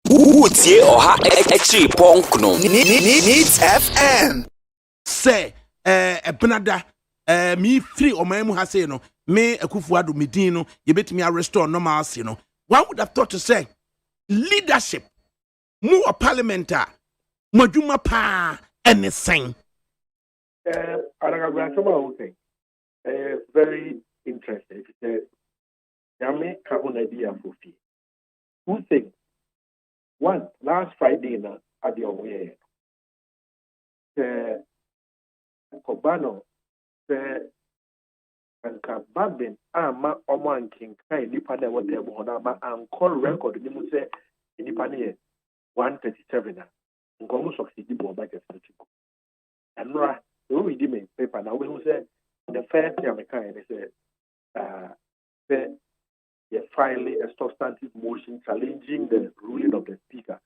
Utie oha extra punk no. Needs FM. Say, Benada, me free or my ha say no, me a kufuado medino, you bet me a restore no mas, you know. One would have thought to say leadership, more parliamentar, Majuma pa, anything. Very interesting. Yami Kahuna idea for fee. Who think one last Friday na at the way Kobano and Kababin ama Oman King Kai Nipana what they want and call record the Muse in Nipania 137 and Gomu succeed the budget and Ra we did make paper now we say the first year they say finally a substantive motion challenging the ruling of the speaker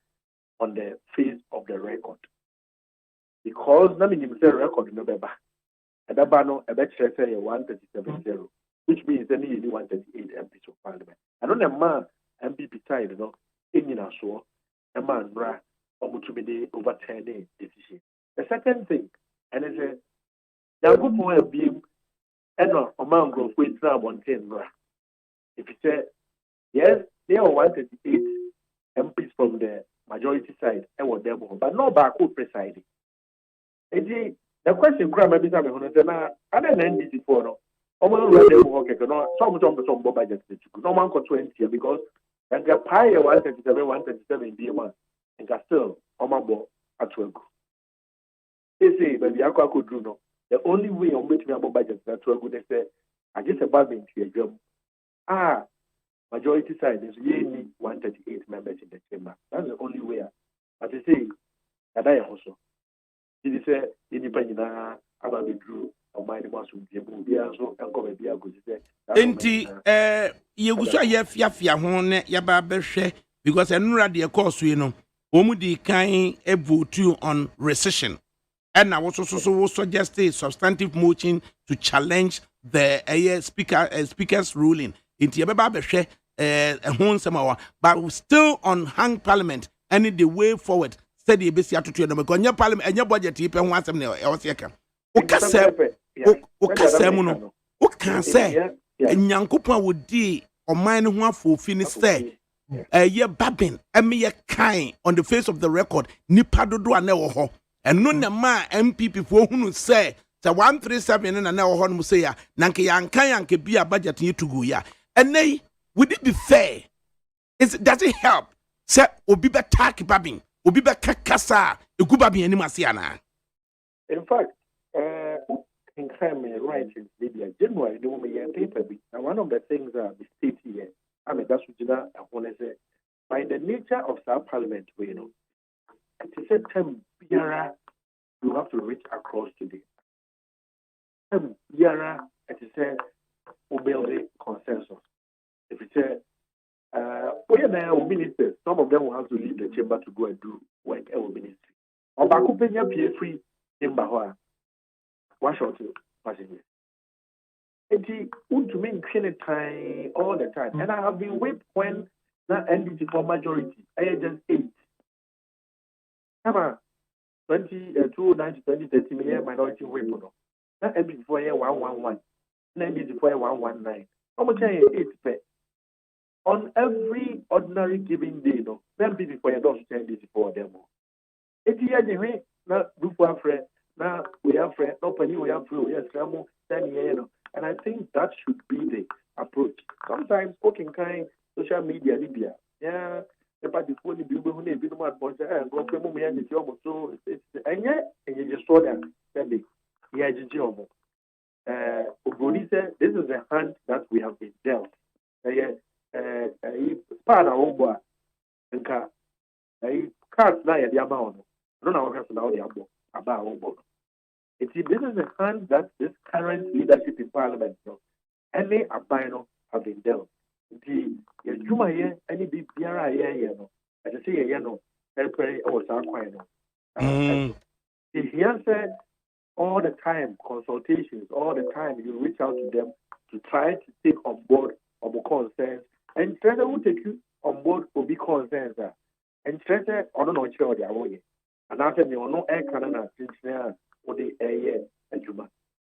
on the face of the record. Because let me say record in November. And that banner a better say 137-0, which means any 138 MPs of parliament. I don't know man MPP side, you know, in so a man ra to be overturning decision. The second thing, and it's a there good point being and a man growth with now on 10 ra. If you say yes, there are 138 MPs from the majority side and what they're but no back who presiding. The question maybe some other than NDC for no, almost some budget no one got 20 because and the pie 137 be one and still Omabo at work. They say maybe I could do no. The only way on which we have budget that work they say I just about being to a job. Majority side is really 138 members in the chamber. That's the only way. But they say that I also. It is a independent about the drew or my was to be able to so and come and be a good. You go so yafia hone yaba behwe because enura de course you know omudi kan e vote on rescission and now also suggest a substantive motion to challenge the speaker's ruling into yaba behwe but still on hang parliament and the way forward said the besi atutu no because nya parliament enya budget yi pe ho asem ne e wose yeka o kasa mu no o kan say nyankopon wodi oman ne ho afofi ni say ye babin eme kind on the face of the record nipa dodo ana wo ho eno na ma MPP fo hunu say 137 na wo ho no say ya na nke yanka bia budget yi tugu ya ene would it be fair? Does it help? Say obi be taki babin, obi be kakasa, egu babin ani masiana. In fact, in crime writing media, generally do me paper. And one of the things the state here, I mean that's what I want to say. By the nature of our parliament, you know, at a certain time, you have to reach across today. Yara, at a certain build consensus. If you say, ministers, some of them will have to leave the chamber to go and do work in ministry. Or back up in your PA free chamber, one short passengers. And he would to mean time all the time. And I have been whipped when that NDC for majority. I just 8. Come on, 2030 million minority whip. That NDC for 111. NDC for 119. How much 8 on every ordinary given day, no, then be before you don't change this for them. It's here, the now, do for a friend, now we have friend, no penny, we have free, yes, 10 years, and I think that should be the approach. Sometimes, cooking kind, social media, Libya, yeah, the party for the people who need to be and go for me and the job, so it's, and yet, and you just saw them, then they, yeah, the job. This is the hand that we have been dealt. Part of Oba and car. Cards now at the amount. I don't know what happened about Oba. This is the hand that this current leadership in Parliament, any abino have been dealt. The Juma here, any big Piara here, I just say, or Sarquino. He answered all the time, consultations, all the time you reach out to them to try to take on board our concerns. And Trevor will take you on board will be concerns. And said, I don't know what you're away. And after me, no air cannon since now, or the air and Juma.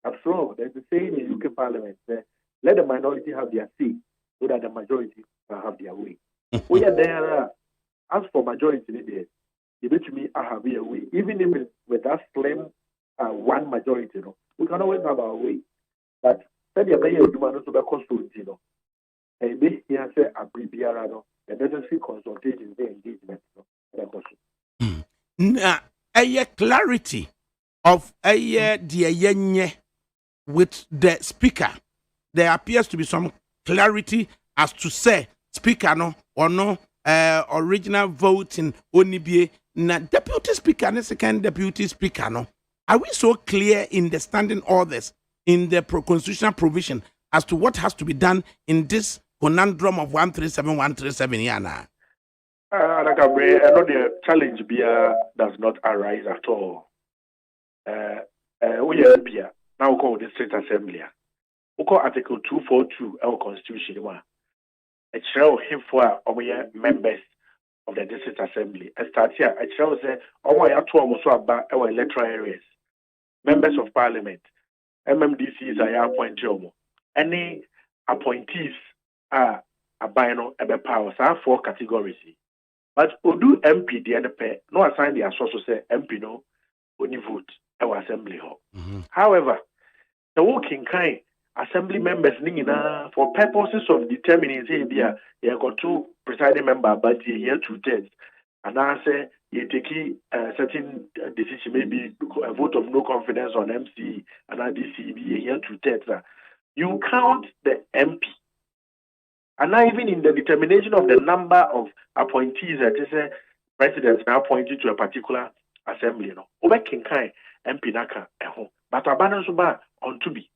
After all, there's a saying in UK Parliament let the minority have their say so that the majority can have their way. We are there. As for majority, they bet me I have their way. Even if with that slim one majority, we can always have our way. But said the mayor Juma no to be consulted, and this here say a BBR, the necessary consultation, the engagement. Now, a clarity of a dear with the speaker. There appears to be some clarity as to say speaker no or no original voting only be na deputy speaker and second deputy speaker no. Are we so clear in the standing orders in the constitutional provision as to what has to be done in this conundrum of 137 yana? Like I know the challenge does not arise at all. We are here now called the State Assembly. We call Article 242 our Constitution. It shows him for our members of the District Assembly. And start here. It shows our electoral areas, members of Parliament, MMDCs are appointed. Any appointees are abiding by powers. Are 4 categories. But Odu MP the NP no assign the source say MP no only vote our assembly hall. However, the working kind assembly members for purposes of determining say you got 2 presiding member but here 2/3 and I say you take a certain decision, maybe a vote of no confidence on MC and NDC here 2/3. You count the MP. And now even in the determination of the number of appointees that is presidents now appointed to a particular assembly, over Kinkai MP Naka but abandon suba on to be.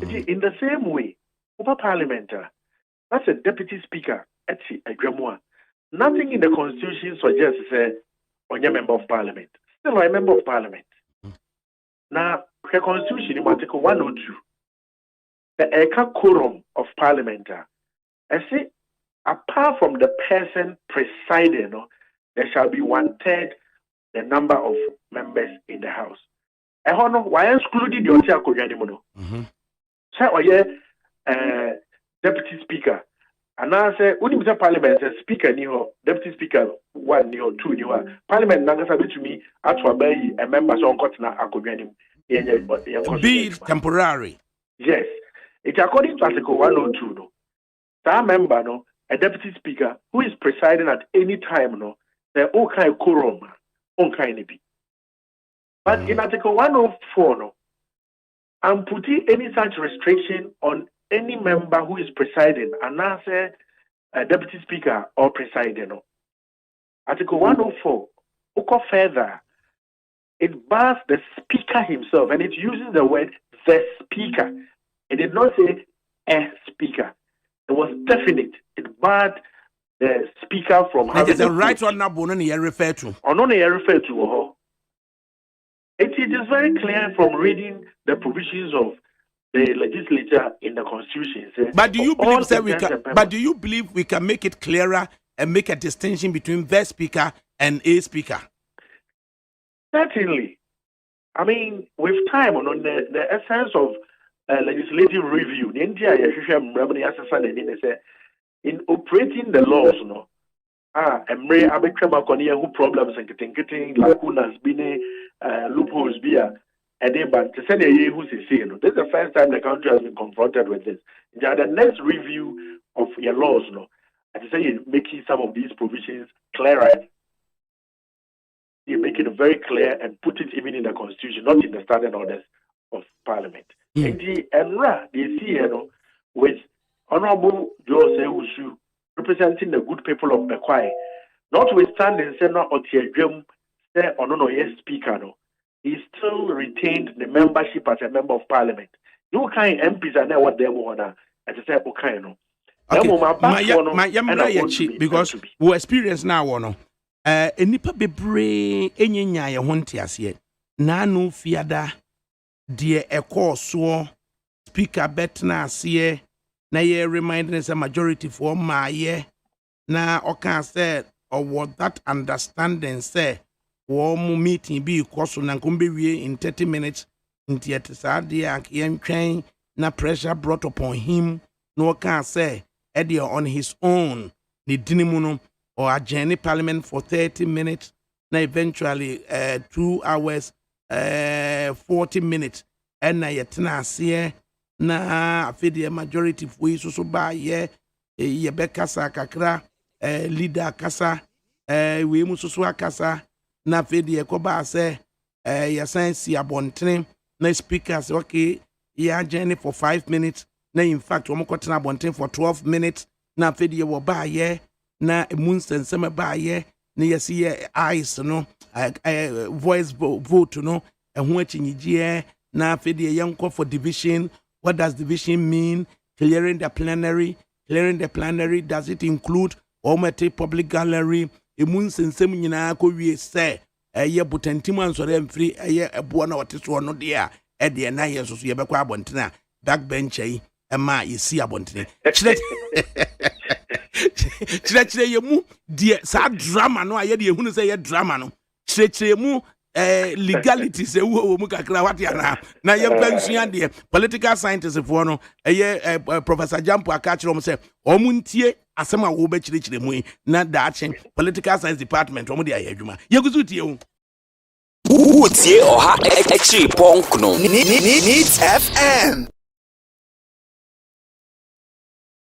In the same way, over Parliament, that's a deputy speaker at a grimoire. Nothing in the constitution suggests on your member of Parliament. Still a member of Parliament. Now the constitution in Article 102, the Eka quorum of Parliament. I say, apart from the person presiding, there shall be 1/3 the number of members in the House. Why excluded your Tiakoyanimono? Say, deputy speaker. And I say, when you say Parliament, say speaker, deputy speaker 1 or 2, Parliament, Nagasabi to me, actually, a member so Kotna Akoyanim. Be it temporary. Yes. It's according to Article 102, no. That member, a deputy speaker who is presiding at any time, the all kind quorum, all kind be. But in Article 104, I'm putting any such restriction on any member who is presiding, and now say a deputy speaker or presiding. Article 104, go further. It bars the speaker himself, and it uses the word the speaker. It did not say a speaker. It was definite. It barred the speaker from having. It is a right on Nabon you refer to. Or no, you refer to. It is very clear from reading the provisions of the legislature in the Constitution. But do you believe that we can? But do you believe we can make it clearer and make a distinction between the speaker and a speaker? Certainly. I mean, with time on the essence of legislative review, in operating the laws, Emre Abekema Konia who problems and getting lacunas, loopholes, but to send a year who's saying, this is the first time the country has been confronted with this. The next review of your laws, and to say you're making some of these provisions clearer. You make it very clear and put it even in the Constitution, not in the standing orders of Parliament. And the ENRA, they see, with Honorable Jose Usu representing the good people of Bekwai, notwithstanding Senator Otiegem, say, yes, speaker, he still retained the membership as a member of Parliament. You kind MPs are there what they want, and to say, okay, because we experience now, nipa bebree enyenya ye ho ntiase na anu fiada de ekoso speaker betna ase na ye reminding us a majority for maaye na oka say or that understanding say warm meeting be cost na kumbe in 30 minutes into yet sadia yen train na pressure brought upon him no can say Eddie on his own ni dinimuno or adjourn parliament for 30 minutes na eventually 2 hours 40 minutes and na yetna see na afedi majority for so ba ye yebekasa kakra leader kasa we mu so akasa na afedi ekoba say yasan si abontene na speakers okay ya journey for 5 minutes na in fact we mokotena abontene for 12 minutes na afedi wo ba ye na emunsensem ba ye na yesi ye eyes no voice vote no ehun achinyije na afedi yenko for division. What does division mean? Clearing the plenary. Clearing the plenary, does it include Omete public gallery? Emunsensem nyina ko wie say ye butantiman so dem free ye ebo na oteso no dia e de na ye so ye bekwa abontena backbench yi e ma ye si abontene chire ye mu de sa drama no aye de ehunu say ye drama no chire mu legality say wo mu kakra what ya na ye pensua de political scientist for no professor Jampo akachiro mo say omuntie asema wo be chire mu na daachen political science department omo de ayadwuma ye guzu tie wo Utie oha exi ponkno. Needs FM.